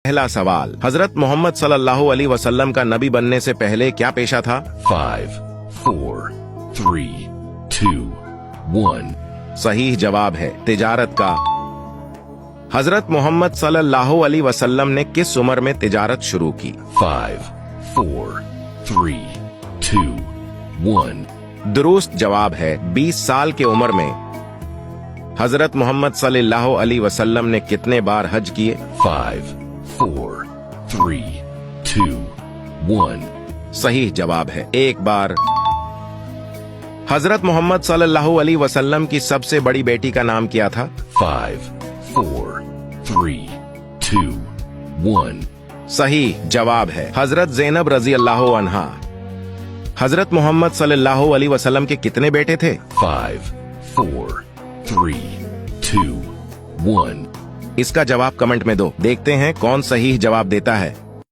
पहला सवाल, हजरत मोहम्मद सल्लल्लाहु अलैहि वसल्लम का नबी बनने से पहले क्या पेशा था? 5, 4, 3, 2, 1. सही जवाब है तिजारत का। हजरत मोहम्मद सल्लल्लाहु अलैहि वसल्लम ने किस उम्र में तिजारत शुरू की? 5, 4, 3, 2, 1. दुरुस्त जवाब है 20 साल के उम्र में। हजरत मोहम्मद सल्लल्लाहु अलैहि वसल्लम ने कितने बार हज किए? 5, 4, 3, 2, 1. सही जवाब है एक बार। हजरत मोहम्मद सल्लल्लाहु अलैहि वसल्लम की सबसे बड़ी बेटी का नाम क्या था? 5, 4, 3, 2, 1. सही जवाब है हजरत ज़ैनब रजी अल्लाह अन्हा। हजरत मोहम्मद सल्लल्लाहु अलैहि वसल्लम के कितने बेटे थे? 5, 4, 3, 2, 1. इसका जवाब कमेंट में दो, देखते हैं कौन सही जवाब देता है।